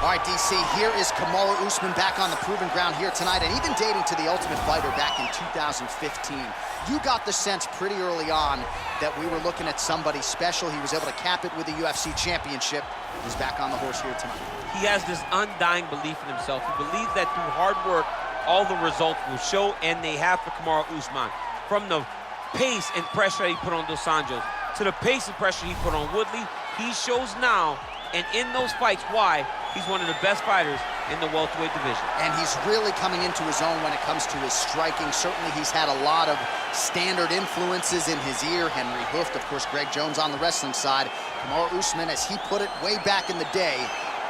All right, DC, here is Kamaru Usman back on the proven ground here tonight, and even dating to the Ultimate Fighter back in 2015. You got the sense pretty early on that we were looking at somebody special. He was able to cap it with a UFC championship. He's back on the horse here tonight. He has this undying belief in himself. He believes that through hard work, all the results will show, and they have for Kamaru Usman. From the pace and pressure that he put on Dos Anjos to the pace and pressure he put on Woodley, he shows now, and in those fights, why he's one of the best fighters in the welterweight division. And he's really coming into his own when it comes to his striking. Certainly he's had a lot of standard influences in his ear. Henry Hooft, of course, Greg Jones on the wrestling side. Kamaru Usman, as he put it way back in the day,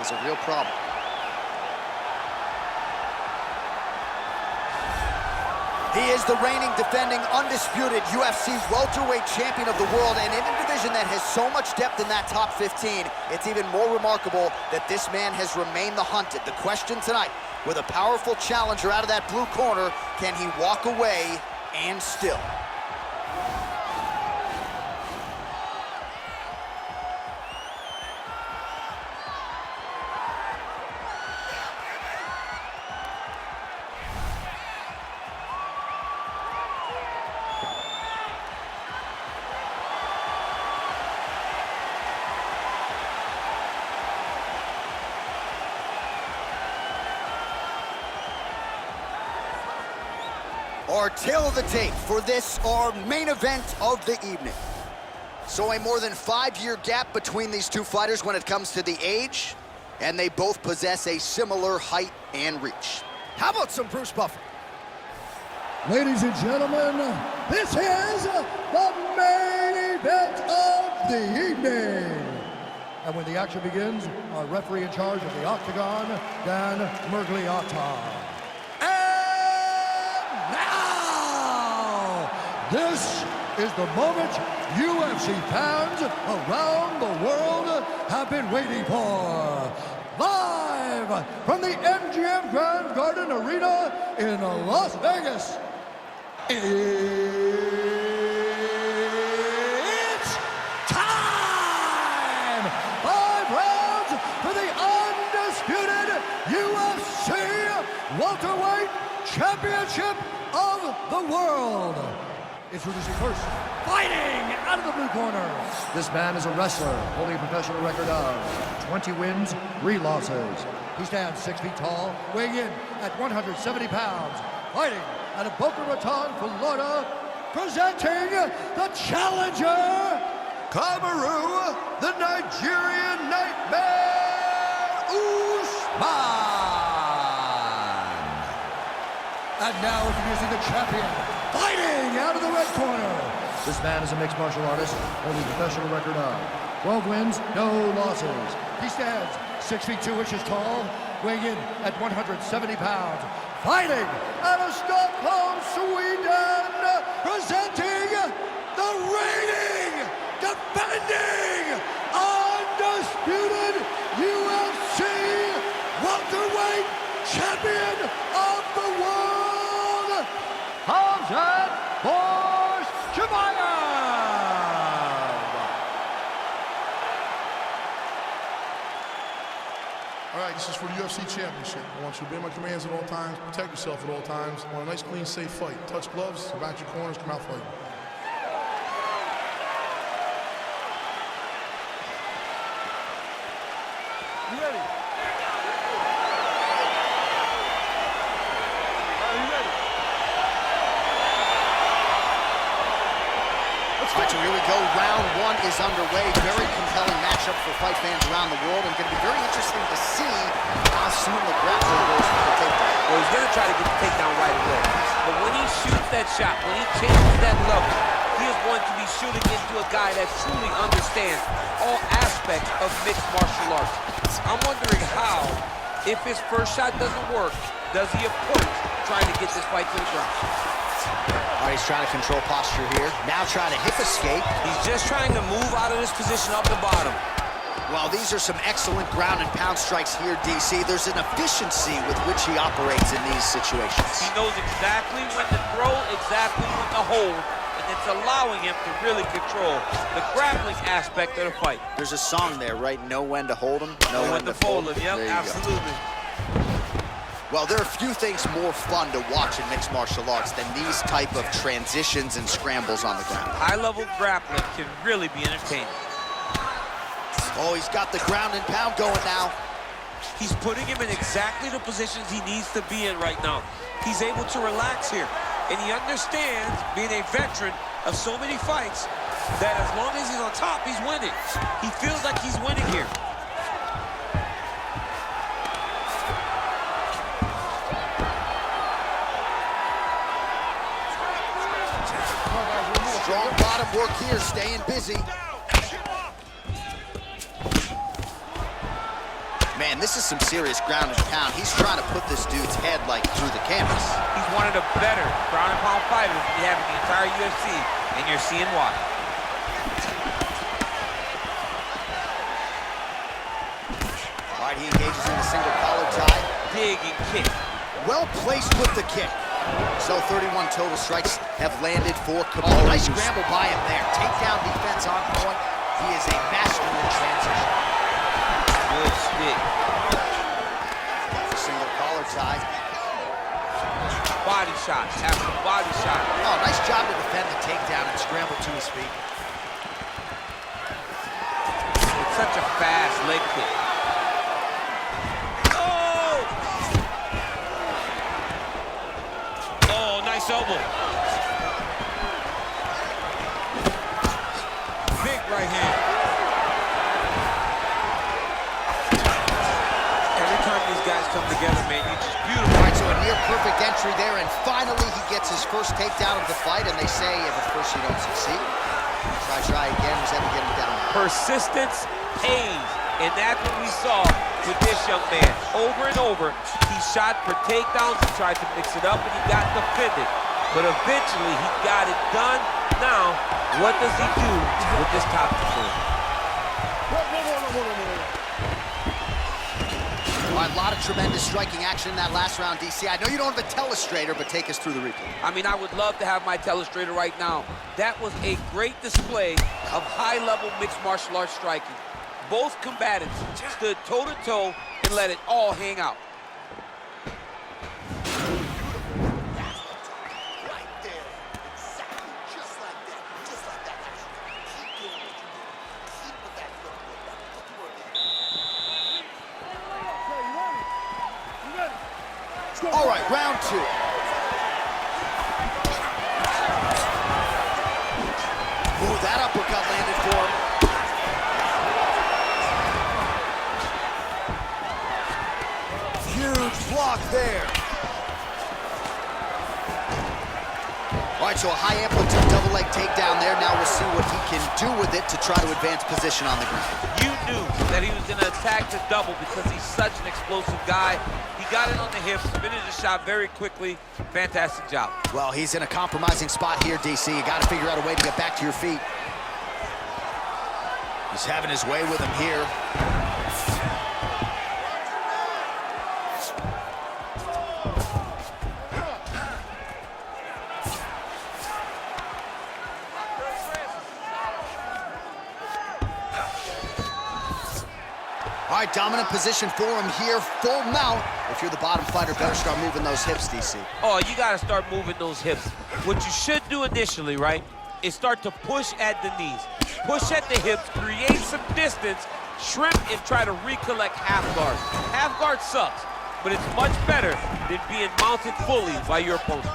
is a real problem. He is the reigning, defending, undisputed UFC welterweight champion of the world, and in a division that has so much depth in that top 15, it's even more remarkable that this man has remained the hunted. The question tonight, with a powerful challenger out of that blue corner, can he walk away and still? Our tail of the tape for this, our main event of the evening. So a more than 5-year gap between these two fighters when it comes to the age, and they both possess a similar height and reach. How about some Bruce Buffer? Ladies and gentlemen, this is the main event of the evening. And when the action begins, our referee in charge of the Octagon, Dan Mergliotta. This is the moment UFC fans around the world have been waiting for. Live from the MGM Grand Garden Arena in Las Vegas. It's time! 5 rounds for the undisputed UFC welterweight championship of the world. Introducing first, fighting out of the blue corner. This man is a wrestler, holding a professional record of 20 wins, 3 losses. He stands 6 feet tall, weighing in at 170 pounds. Fighting out of Boca Raton, Florida, presenting the challenger, Kamaru, the Nigerian Nightmare, Usman. And now introducing the champion, fighting out of the red corner. This man is a mixed martial artist, holding a professional record of 12 wins, no losses. He stands 6 feet 2 inches tall, weighing in at 170 pounds. Fighting out of Stockholm, Sweden, presenting the reigning, defending, undisputed UFC welterweight champion of the world, Khamzat Chimaev. All right, this is for the UFC Championship. I want you to obey my commands at all times, protect yourself at all times. I want a nice, clean, safe fight. Touch gloves, go back to your corners, come out fighting. You ready? All right, so here we go. Round 1 is underway. Very compelling matchup for fight fans around the world, and going to be very interesting to see how soon the grappler goes for the takedown. Well, he's going to try to get the takedown right away. But when he shoots that shot, when he changes that level, he is going to be shooting into a guy that truly understands all aspects of mixed martial arts. I'm wondering how, if his first shot doesn't work, does he approach trying to get this fight to the ground? All right, he's trying to control posture here. Now trying to hip escape. He's just trying to move out of this position up the bottom. Well, these are some excellent ground and pound strikes here, DC. There's an efficiency with which he operates in these situations. He knows exactly when to throw, exactly when to hold, and and it's allowing him to really control the grappling aspect of the fight. There's a song there, right? Know when to hold him, Know when to fold him. Yep, there you absolutely. go. Well, there are few things more fun to watch in mixed martial arts than these type of transitions and scrambles on the ground. High-level grappling can really be entertaining. Oh, he's got the ground and pound going now. He's putting him in exactly the positions he needs to be in right now. He's able to relax here. And he understands, being a veteran of so many fights, that as long as he's on top, he's winning. He feels like he's winning here. Strong bottom work here, staying busy. Man, this is some serious ground and pound. He's trying to put this dude's head, like, through the canvas. He's one of the better ground and pound fighters we have in the entire UFC, and you're seeing why. All right, he engages in the single collar tie. Dig and kick. Well placed with the kick. So 31 total strikes have landed for Kamaru. Nice scramble by him there. Takedown defense on point. He is a master in transition. Good stick. The single collar tie. Body shot, after the body shot. Oh, nice job to defend the takedown and scramble to his feet. It's such a fast leg kick. Nice elbow. Big right hand. Every time these guys come together, man, you're just beautiful. All right, so a near perfect entry there, and finally he gets his first takedown of the fight, and they say if at first you don't succeed, try again, just have to get him down. Persistence pays, and that's what we saw with this young man. Over and over, he shot for takedowns, he tried to mix it up, and he got defended. But eventually, he got it done. Now, what does he do with this top control? All right, a lot of tremendous striking action in that last round, DC. I know you don't have a telestrator, but take us through the replay. I mean, I would love to have my telestrator right now. That was a great display of high-level mixed martial arts striking. Both combatants stood toe-to-toe and let it all hang out. All right, round two. Ooh, that uppercut landed for him. Huge block there. All right, so a high amplitude double leg takedown there. Now we'll see what he can do with it to try to advance position on the ground. You knew that he was going to attack the double because he's such an explosive guy. He got it on the hips, finished the shot very quickly. Fantastic job. Well, he's in a compromising spot here, DC. You got to figure out a way to get back to your feet. He's having his way with him here. All right, dominant position for him here, full mount. If you're the bottom fighter, better start moving those hips, DC. Oh, you got to start moving those hips. What you should do initially, right, is start to push at the knees. Push at the hips, create some distance, shrimp, and try to recollect half guard. Half guard sucks, but it's much better than being mounted fully by your opponent.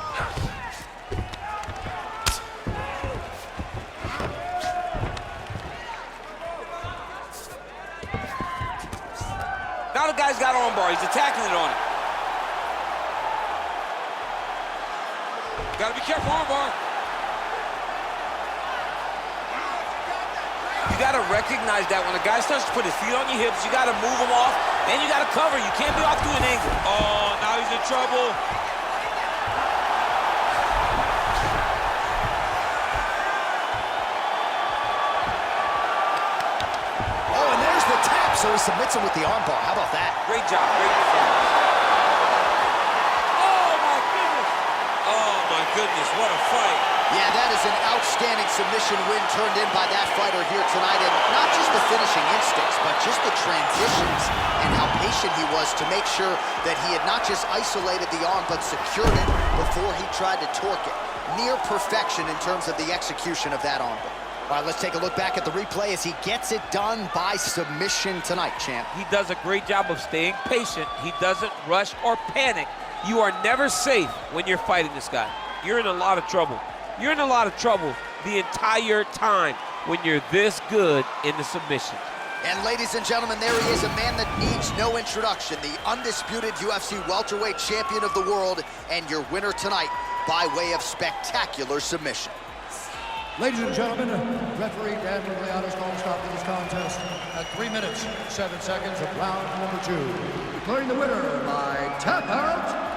Now the guy's got armbar. He's attacking it on it. Gotta be careful, armbar. You gotta recognize that when a guy starts to put his feet on your hips, you gotta move him off, and you gotta cover. You can't be off to an angle. Oh, now he's in trouble. So he submits him with the armbar. How about that? Great job, great defense. Oh, my goodness. Oh, my goodness, what a fight. Yeah, that is an outstanding submission win turned in by that fighter here tonight. And not just the finishing instincts, but just the transitions and how patient he was to make sure that he had not just isolated the arm, but secured it before he tried to torque it. Near perfection in terms of the execution of that armbar. All right, let's take a look back at the replay as he gets it done by submission tonight, champ. He does a great job of staying patient. He doesn't rush or panic. You are never safe when you're fighting this guy. You're in a lot of trouble. You're in a lot of trouble the entire time when you're this good in the submission. And ladies and gentlemen, there he is, a man that needs no introduction, the undisputed UFC welterweight champion of the world, and your winner tonight by way of spectacular submission. Ladies and gentlemen, referee Dan Gliada's called a stop to this contest at 3 minutes, 7 seconds of round number 2. Declaring the winner by tap out.